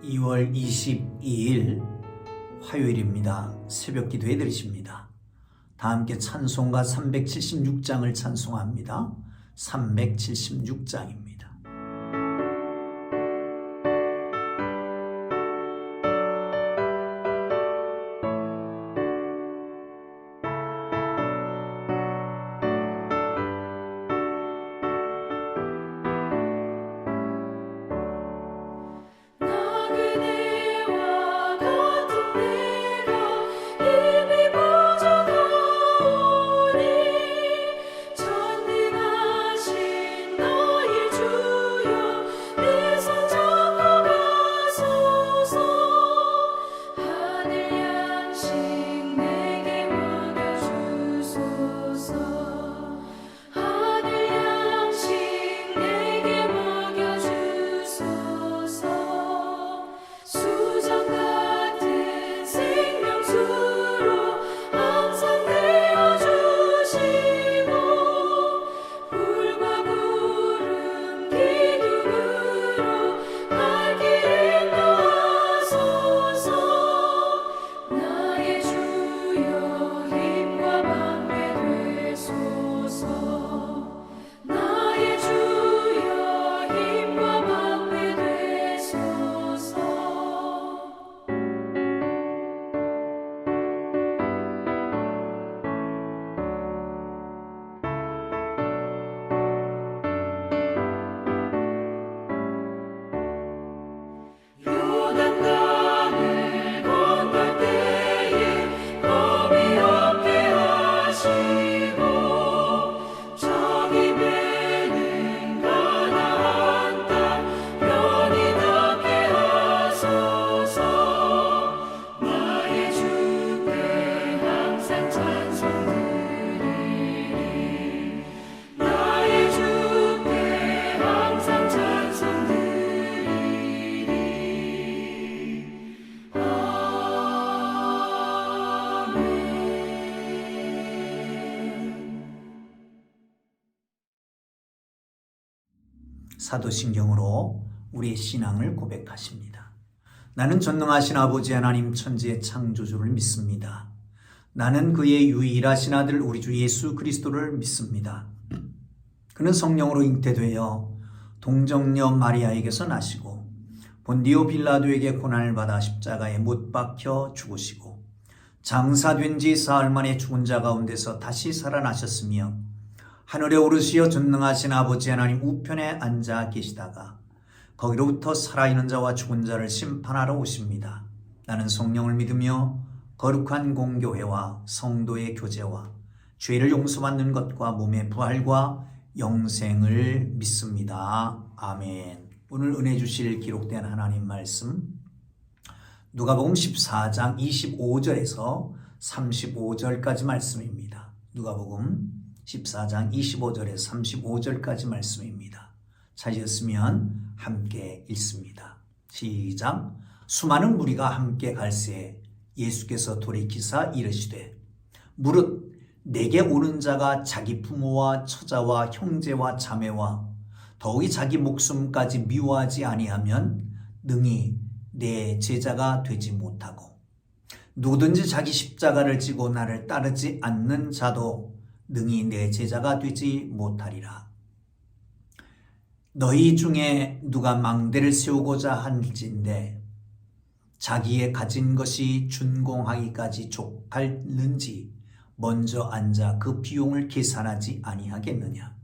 2월 22일 화요일입니다. 새벽 기도에 들으십니다. 다 함께 찬송가 376장을 찬송합니다. 376장입니다. 사도신경으로 우리의 신앙을 고백하십니다. 나는 전능하신 아버지 하나님 천지의 창조주를 믿습니다. 나는 그의 유일하신 아들 우리 주 예수 그리스도를 믿습니다. 그는 성령으로 잉태되어 동정녀 마리아에게서 나시고 본디오 빌라도에게 고난을 받아 십자가에 못 박혀 죽으시고 장사된 지 사흘 만에 죽은 자 가운데서 다시 살아나셨으며 하늘에 오르시어 전능하신 아버지 하나님 우편에 앉아 계시다가 거기로부터 살아있는 자와 죽은 자를 심판하러 오십니다. 나는 성령을 믿으며 거룩한 공교회와 성도의 교제와 죄를 용서받는 것과 몸의 부활과 영생을 믿습니다. 아멘. 오늘 은혜 주실 기록된 하나님 말씀 누가복음 14장 25절에서 35절까지 말씀입니다. 누가복음 14장 25절에서 35절까지 말씀입니다. 찾으셨으면 함께 읽습니다. 시작. 수많은 무리가 함께 갈새 예수께서 돌이키사 이르시되 무릇 내게 오는 자가 자기 부모와 처자와 형제와 자매와 더욱이 자기 목숨까지 미워하지 아니하면 능히 내 제자가 되지 못하고 누구든지 자기 십자가를 지고 나를 따르지 않는 자도 능히 내 제자가 되지 못하리라. 너희 중에 누가 망대를 세우고자 할진대 자기의 가진 것이 준공하기까지 족팔는지 먼저 앉아 그 비용을 계산하지 아니하겠느냐.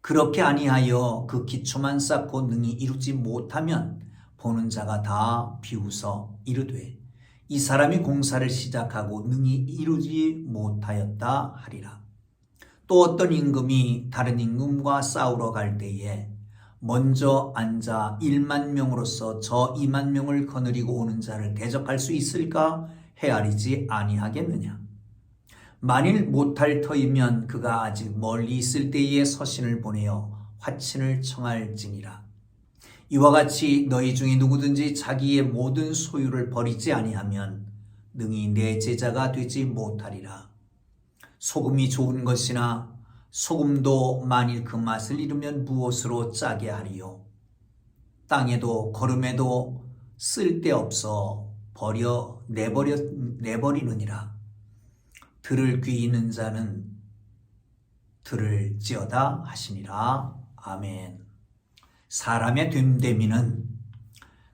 그렇게 아니하여 그 기초만 쌓고 능히 이루지 못하면 보는 자가 다 비웃어 이르되 이 사람이 공사를 시작하고 능히 이루지 못하였다 하리라. 또 어떤 임금이 다른 임금과 싸우러 갈 때에 먼저 앉아 1만 명으로서 저 2만 명을 거느리고 오는 자를 대적할 수 있을까 헤아리지 아니하겠느냐. 만일 못할 터이면 그가 아직 멀리 있을 때에 서신을 보내어 화친을 청할지니라. 이와 같이 너희 중에 누구든지 자기의 모든 소유를 버리지 아니하면 능히 내 제자가 되지 못하리라. 소금이 좋은 것이나 소금도 만일 그 맛을 잃으면 무엇으로 짜게 하리요. 땅에도 거름에도 쓸데없어 내버리느니라. 들을 귀 있는 자는 들을지어다 하시니라. 아멘. 사람의 됨됨이는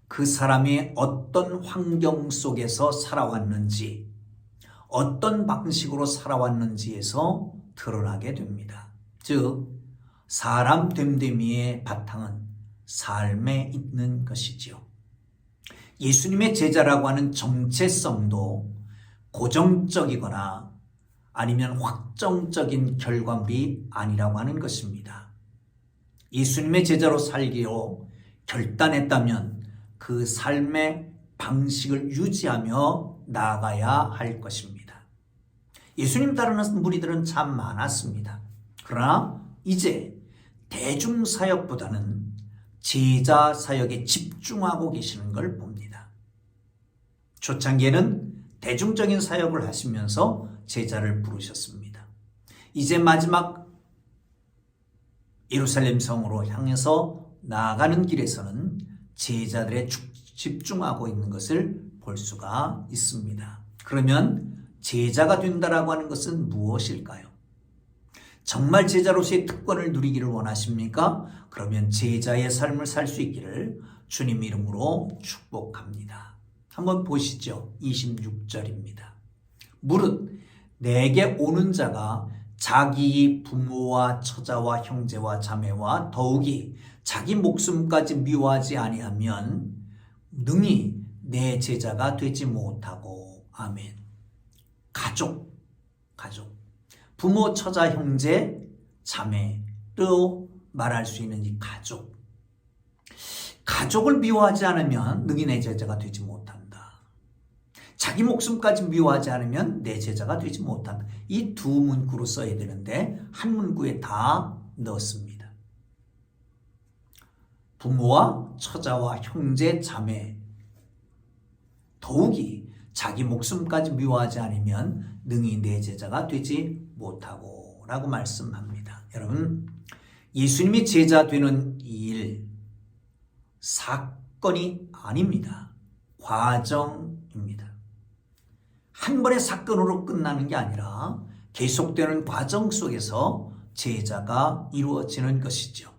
그 사람이 어떤 환경 속에서 살아왔는지, 어떤 방식으로 살아왔는지에서 드러나게 됩니다. 즉, 사람 됨됨이의 바탕은 삶에 있는 것이지요. 예수님의 제자라고 하는 정체성도 고정적이거나 아니면 확정적인 결과물이 아니라고 하는 것입니다. 예수님의 제자로 살기로 결단했다면 그 삶의 방식을 유지하며 나아가야 할 것입니다. 예수님 따르는 무리들은 참 많았습니다. 그러나 이제 대중사역보다는 제자 사역에 집중하고 계시는 걸 봅니다. 초창기에는 대중적인 사역을 하시면서 제자를 부르셨습니다. 이제 마지막 예루살렘 성으로 향해서 나아가는 길에서는 제자들에 집중하고 있는 것을 볼 수가 있습니다. 그러면 제자가 된다라고 하는 것은 무엇일까요? 정말 제자로서의 특권을 누리기를 원하십니까? 그러면 제자의 삶을 살 수 있기를 주님 이름으로 축복합니다. 한번 보시죠. 26절입니다. 무릇 내게 오는 자가 자기 부모와 처자와 형제와 자매와 더욱이 자기 목숨까지 미워하지 아니하면 능히 내 제자가 되지 못하고. 아멘. 가족. 부모, 처자, 형제, 자매로 말할 수 있는 이 가족. 가족을 미워하지 않으면 능히 내 제자가 되지 못한다. 자기 목숨까지 미워하지 않으면 내 제자가 되지 못한다. 이 두 문구로 써야 되는데 한 문구에 다 넣었습니다. 부모와 처자와 형제, 자매, 더욱이 자기 목숨까지 미워하지 않으면 능히 내 제자가 되지 못하고 라고 말씀합니다. 여러분, 예수님이 제자 되는 이 일, 사건이 아닙니다. 과정입니다. 한 번의 사건으로 끝나는 게 아니라 계속되는 과정 속에서 제자가 이루어지는 것이죠.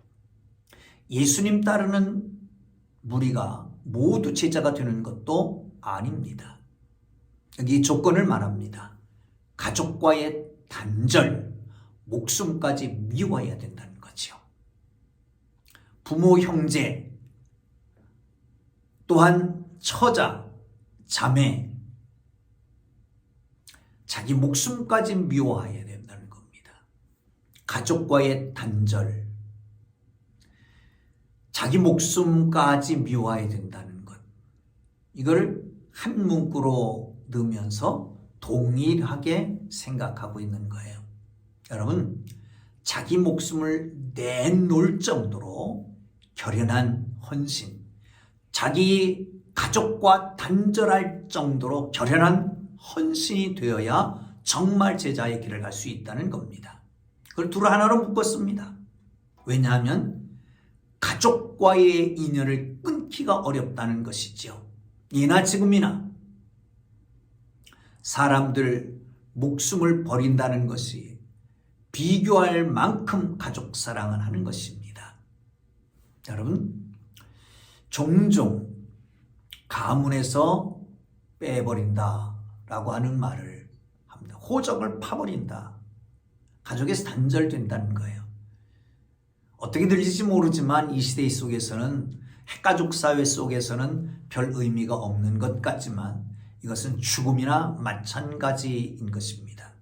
예수님 따르는 무리가 모두 제자가 되는 것도 아닙니다. 여기 조건을 말합니다. 가족과의 단절, 목숨까지 미워해야 된다는 거죠. 부모, 형제, 또한 처자, 자매, 자기 목숨까지 미워해야 된다는 겁니다. 가족과의 단절, 자기 목숨까지 미워해야 된다는 것. 이걸 한 문구로 넣으면서 동일하게 생각하고 있는 거예요. 여러분, 자기 목숨을 내놓을 정도로 결연한 헌신, 자기 가족과 단절할 정도로 결연한 헌신이 되어야 정말 제자의 길을 갈 수 있다는 겁니다. 그걸 둘 하나로 묶었습니다. 왜냐하면 가족과의 인연을 끊기가 어렵다는 것이죠. 예나 지금이나 사람들 목숨을 버린다는 것이 비교할 만큼 가족 사랑을 하는 것입니다. 여러분, 종종 가문에서 빼버린다라고 하는 말을 합니다. 호적을 파버린다. 가족에서 단절된다는 거예요. 어떻게 들릴지 모르지만 이 시대 속에서는, 핵가족 사회 속에서는 별 의미가 없는 것 같지만 이것은 죽음이나 마찬가지인 것입니다.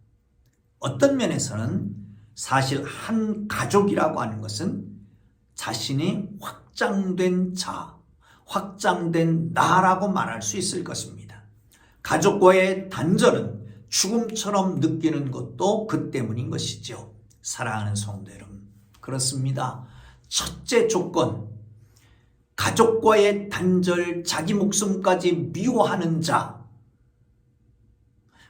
어떤 면에서는 사실 한 가족이라고 하는 것은 자신이 확장된 자, 확장된 나라고 말할 수 있을 것입니다. 가족과의 단절은 죽음처럼 느끼는 것도 그 때문인 것이죠. 사랑하는 성도 여러분, 그렇습니다. 첫째 조건, 가족과의 단절, 자기 목숨까지 미워하는 자,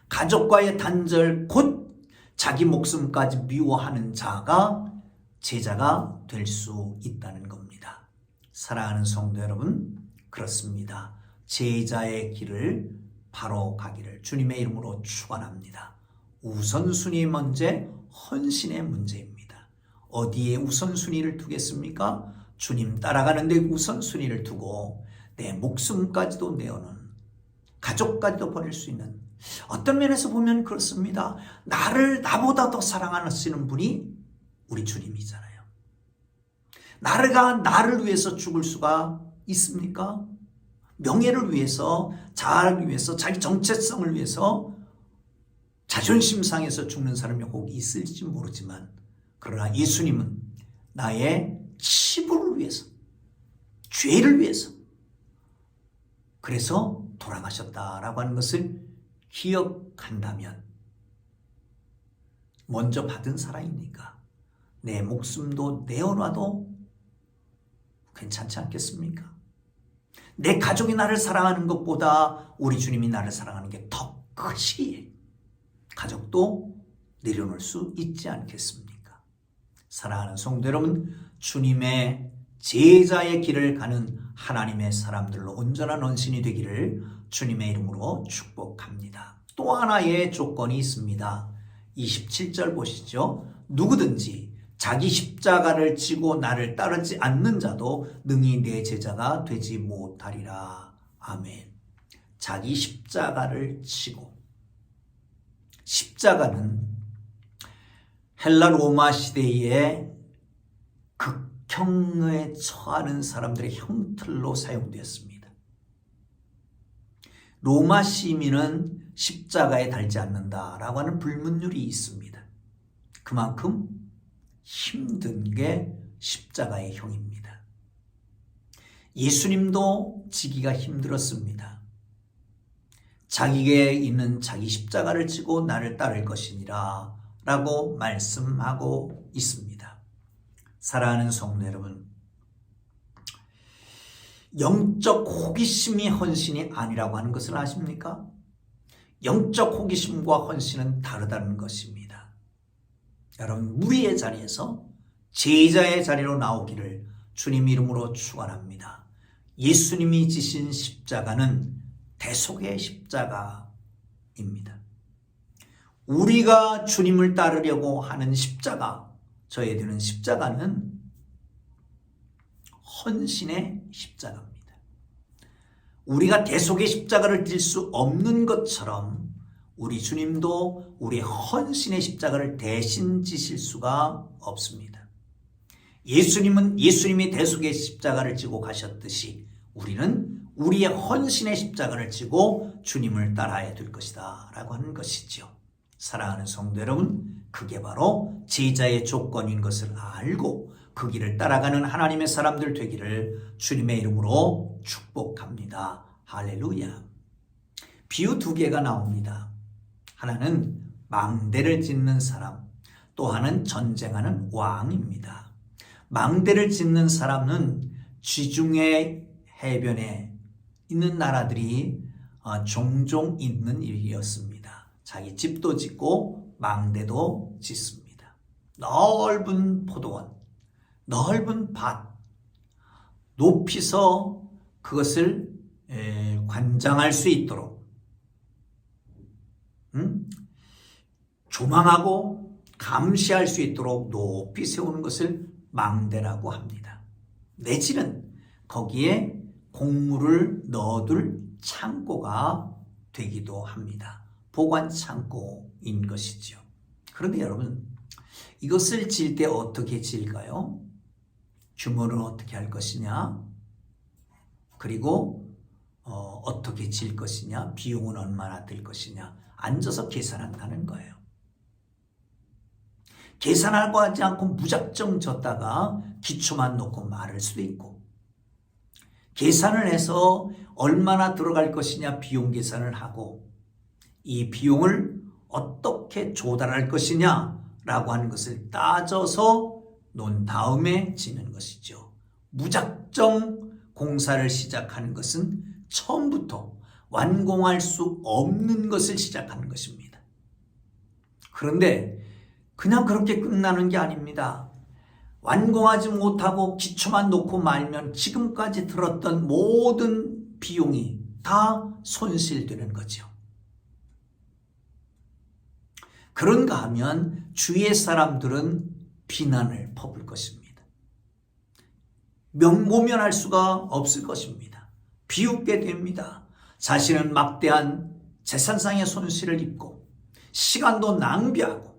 가족과의 단절 곧 자기 목숨까지 미워하는 자가 제자가 될 수 있다는 겁니다. 사랑하는 성도 여러분, 그렇습니다. 제자의 길을 바로 가기를 주님의 이름으로 축원합니다. 우선순위 문제, 헌신의 문제입니다. 어디에 우선순위를 두겠습니까? 주님 따라가는 데 우선순위를 두고 내 목숨까지도 내어놓은, 가족까지도 버릴 수 있는, 어떤 면에서 보면 그렇습니다. 나보다 더 사랑하시는 분이 우리 주님이잖아요. 나를 위해서 죽을 수가 있습니까? 명예를 위해서, 자아를 위해서, 자기 정체성을 위해서, 자존심 상해서 죽는 사람이 혹 있을지 모르지만, 그러나 예수님은 나의 치부를 위해서, 죄를 위해서, 그래서 돌아가셨다라고 하는 것을 기억한다면 먼저 받은 사랑이니까 내 목숨도 내어놔도 괜찮지 않겠습니까? 내 가족이 나를 사랑하는 것보다 우리 주님이 나를 사랑하는 게 더 크시기에 가족도 내려놓을 수 있지 않겠습니까? 사랑하는 성도 여러분, 주님의 제자의 길을 가는 하나님의 사람들로 온전한 헌신이 되기를 주님의 이름으로 축복합니다. 또 하나의 조건이 있습니다. 27절 보시죠. 누구든지 자기 십자가를 지고 나를 따르지 않는 자도 능히 내 제자가 되지 못하리라. 아멘. 자기 십자가를 지고, 십자가는 헬라 로마 시대에 극형에 처하는 사람들의 형틀로 사용되었습니다. 로마 시민은 십자가에 달지 않는다라고 하는 불문율이 있습니다. 그만큼 힘든 게 십자가의 형입니다. 예수님도 지기가 힘들었습니다. 자기에게 있는 자기 십자가를 지고 나를 따를 것이니라 라고 말씀하고 있습니다. 사랑하는 성도 여러분, 영적 호기심이 헌신이 아니라고 하는 것을 아십니까? 영적 호기심과 헌신은 다르다는 것입니다. 여러분, 무리의 자리에서 제자의 자리로 나오기를 주님 이름으로 축원합니다. 예수님이 지신 십자가는 대속의 십자가입니다. 우리가 주님을 따르려고 하는 십자가, 저에 드는 십자가는 헌신의 십자가입니다. 우리가 대속의 십자가를 질 수 없는 것처럼 우리 주님도 우리의 헌신의 십자가를 대신 지실 수가 없습니다. 예수님은 예수님이 대속의 십자가를 지고 가셨듯이 우리는 우리의 헌신의 십자가를 지고 주님을 따라야 될 것이다 라고 하는 것이죠. 사랑하는 성도 여러분, 그게 바로 제자의 조건인 것을 알고 그 길을 따라가는 하나님의 사람들 되기를 주님의 이름으로 축복합니다. 할렐루야. 비유 두 개가 나옵니다. 하나는 망대를 짓는 사람, 또 하나는 전쟁하는 왕입니다. 망대를 짓는 사람은 지중해 해변에 있는 나라들이 종종 있는 일이었습니다. 자기 집도 짓고 망대도 짓습니다. 넓은 포도원, 넓은 밭, 높이서 그것을 관장할 수 있도록 조망하고 감시할 수 있도록 높이 세우는 것을 망대라고 합니다. 내지는 거기에 곡물을 넣어둘 창고가 되기도 합니다. 보관 창고인 것이죠. 그런데 여러분, 이것을 지을 때 어떻게 지을까요? 규모는 어떻게 할 것이냐? 그리고 어떻게 지을 것이냐? 비용은 얼마나 들 것이냐? 앉아서 계산한다는 거예요. 계산하고 하지 않고 무작정 졌다가 기초만 놓고 말할 수도 있고, 계산을 해서 얼마나 들어갈 것이냐 비용 계산을 하고 이 비용을 어떻게 조달할 것이냐라고 하는 것을 따져서 논 다음에 짓는 것이죠. 무작정 공사를 시작하는 것은 처음부터 완공할 수 없는 것을 시작하는 것입니다. 그런데 그냥 그렇게 끝나는 게 아닙니다. 완공하지 못하고 기초만 놓고 말면 지금까지 들었던 모든 비용이 다 손실되는 거죠. 그런가 하면 주위의 사람들은 비난을 퍼붓을 것입니다. 모면할 수가 없을 것입니다. 비웃게 됩니다. 자신은 막대한 재산상의 손실을 입고 시간도 낭비하고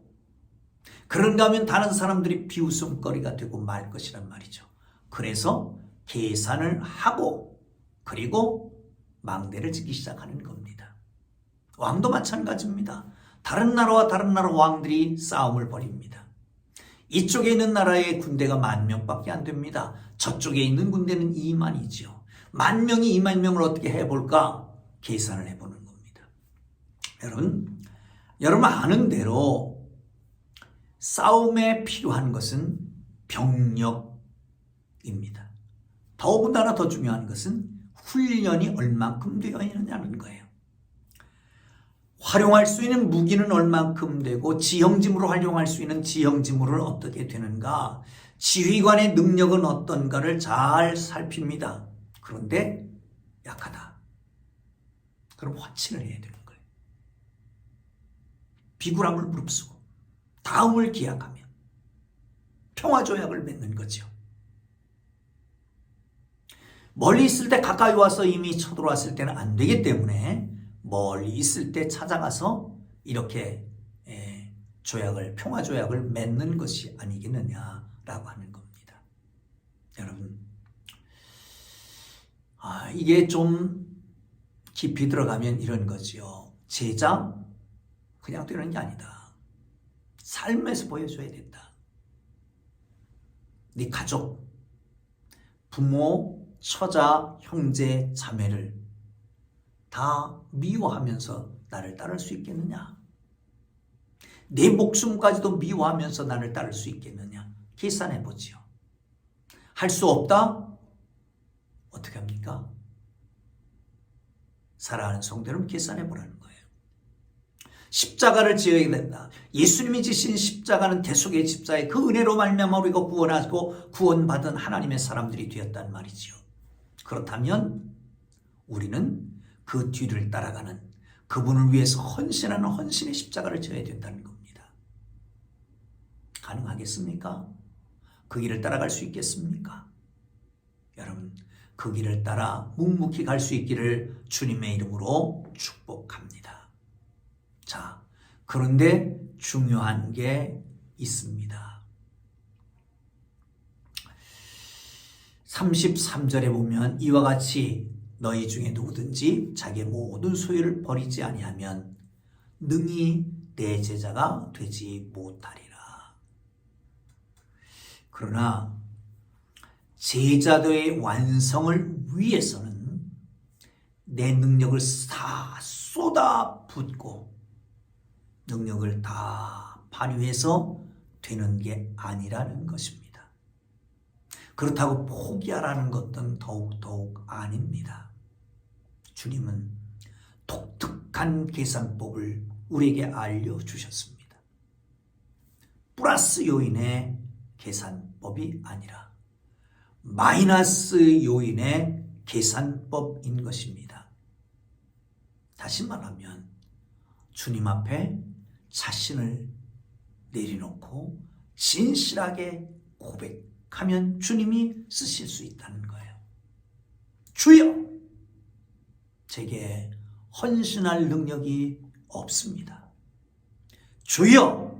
그런가 하면 다른 사람들이 비웃음거리가 되고 말 것이란 말이죠. 그래서 계산을 하고 그리고 망대를 짓기 시작하는 겁니다. 왕도 마찬가지입니다. 다른 나라와 다른 나라 왕들이 싸움을 벌입니다. 이쪽에 있는 나라의 군대가 10,000명밖에 안 됩니다. 저쪽에 있는 군대는 20,000이죠. 10,000명이 20,000명을 어떻게 해볼까? 계산을 해보는 겁니다. 여러분 아는 대로 싸움에 필요한 것은 병력입니다. 더군다나 더 중요한 것은 훈련이 얼만큼 되어 있느냐는 거예요. 활용할 수 있는 무기는 얼만큼 되고 지형지물을 활용할 수 있는 지형지물은 어떻게 되는가, 지휘관의 능력은 어떤가를 잘 살핍니다. 그런데 약하다. 그럼 화친을 해야 되는 거예요. 비굴함을 무릅쓰고 다음을 기약하며 평화조약을 맺는 거죠. 멀리 있을 때 가까이 와서 이미 쳐들어왔을 때는 안 되기 때문에 멀리 있을 때 찾아가서 이렇게 평화조약을 맺는 것이 아니겠느냐라고 하는 겁니다. 여러분, 이게 좀 깊이 들어가면 이런 거지요. 제자 그냥 되는 게 아니다. 삶에서 보여줘야 된다. 네 가족, 부모, 처자, 형제, 자매를 다 미워하면서 나를 따를 수 있겠느냐? 내 목숨까지도 미워하면서 나를 따를 수 있겠느냐? 계산해 보지요. 할 수 없다? 어떻게 합니까? 사랑하는 성도는 계산해 보라는 거예요. 십자가를 지어야 된다. 예수님이 지신 십자가는 대속의 십자가에 그 은혜로 말미암아 우리가 구원하고 구원받은 하나님의 사람들이 되었단 말이지요. 그렇다면 우리는 그 뒤를 따라가는 그분을 위해서 헌신하는 헌신의 십자가를 져야 된다는 겁니다. 가능하겠습니까? 그 길을 따라갈 수 있겠습니까? 여러분, 그 길을 따라 묵묵히 갈 수 있기를 주님의 이름으로 축복합니다. 자, 그런데 중요한 게 있습니다. 33절에 보면 이와 같이 너희 중에 누구든지 자기의 모든 소유를 버리지 아니하면 능히 내 제자가 되지 못하리라. 그러나 제자도의 완성을 위해서는 내 능력을 다 쏟아붓고 능력을 다 발휘해서 되는 게 아니라는 것입니다. 그렇다고 포기하라는 것은 더욱 아닙니다. 주님은 독특한 계산법을 우리에게 알려주셨습니다. 플러스 요인의 계산법이 아니라 마이너스 요인의 계산법인 것입니다. 다시 말하면 주님 앞에 자신을 내려놓고 진실하게 고백하면 주님이 쓰실 수 있다는 거예요. 주여, 제게 헌신할 능력이 없습니다. 주여,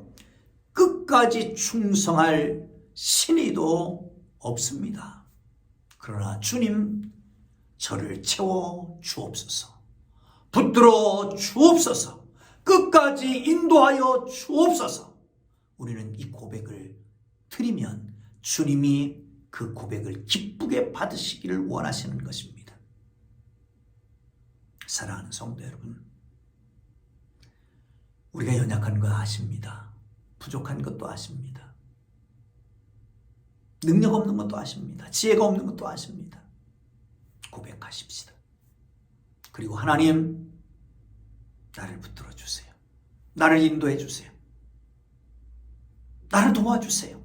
끝까지 충성할 신의도 없습니다. 그러나 주님, 저를 채워 주옵소서. 붙들어 주옵소서. 끝까지 인도하여 주옵소서. 우리는 이 고백을 드리면 주님이 그 고백을 기쁘게 받으시기를 원하시는 것입니다. 사랑하는 성도 여러분, 우리가 연약한 거 아십니다. 부족한 것도 아십니다. 능력 없는 것도 아십니다. 지혜가 없는 것도 아십니다. 고백하십시다. 그리고 하나님, 나를 붙들어 주세요. 나를 인도해 주세요. 나를 도와주세요.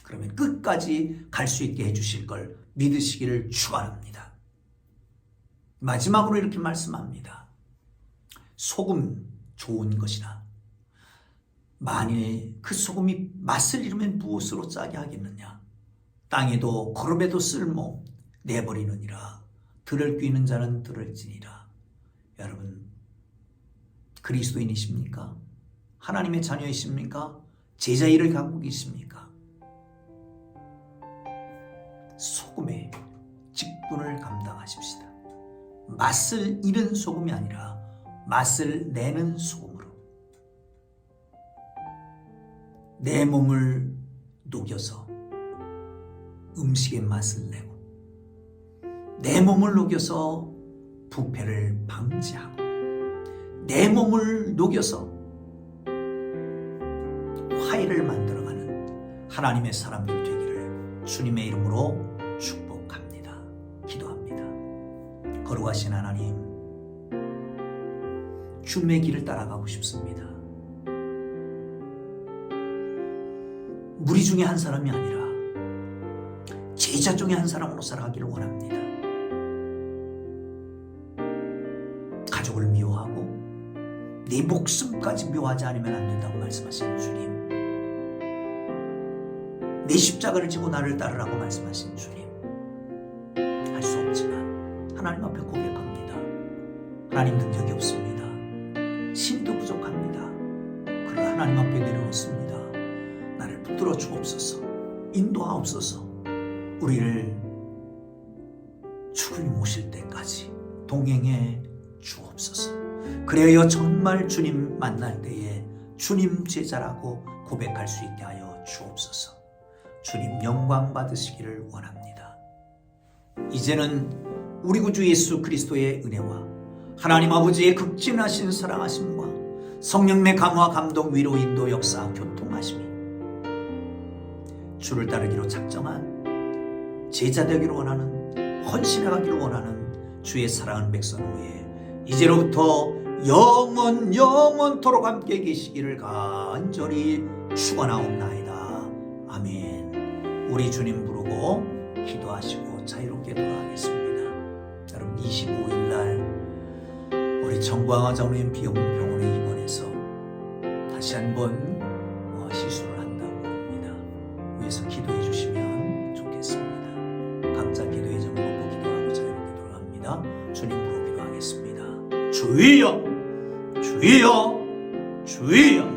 그러면 끝까지 갈 수 있게 해주실 걸 믿으시기를 축원합니다. 마지막으로 이렇게 말씀합니다. 소금 좋은 것이나 만일 그 소금이 맛을 잃으면 무엇으로 짜게 하겠느냐. 땅에도 거름에도 쓸모 내버리느니라. 들을 뀌는 자는 들을지니라. 여러분, 그리스도인이십니까? 하나님의 자녀이십니까? 제자 일을 갖고 계십니까? 소금의 직분을 감당하십시다. 맛을 잃은 소금이 아니라 맛을 내는 소금으로 내 몸을 녹여서 음식의 맛을 내고 내 몸을 녹여서 부패를 방지하고 내 몸을 녹여서 화해를 만들어가는 하나님의 사람들 되기를 주님의 이름으로 축복합니다. 기도합니다. 거룩하신 하나님, 주님의 길을 따라가고 싶습니다. 무리 중에 한 사람이 아니라 제자 중에 한 사람으로 살아가기를 원합니다. 가족을 미워하고 네 목숨까지 미워하지 않으면 안 된다고 말씀하신 주님, 내 십자가를 지고 나를 따르라고 말씀하신 주님, 할 수 없지만 하나님 앞에 고백합니다. 하나님 능력이 없습니다. 신도 부족합니다. 그러나 하나님 앞에 내려놓습니다. 나를 붙들어 주옵소서. 인도하옵소서. 우리를 주님 오실 때까지 동행해 주옵소서. 그래야 정말 주님 만날 때에 주님 제자라고 고백할 수 있게 하여 주옵소서. 주님 영광 받으시기를 원합니다. 이제는 우리 구주 예수 그리스도의 은혜와 하나님 아버지의 극진하신 사랑하심과 성령의 감화 감동 위로 인도 역사 교통하심이 주를 따르기로 작정한 제자 되기를 원하는 헌신해 가기를 원하는 주의 사랑하는 백성 후에 이제로부터 영원토록 함께 계시기를 간절히 축원하옵나이다. 아멘. 우리 주님 부르고 기도하시고 자유롭게 돌아가겠습니다. 여러분, 25일날 우리 정광화 장로님 병원에 입원해서 다시 한번 시술을 한다고 합니다. 위에서 기도해 주시면 좋겠습니다. 각자 기도의 점을 놓고 기도하고 자유롭게 돌아갑니다. 주님 부르고 기도하겠습니다. 주여, 주여, 주여.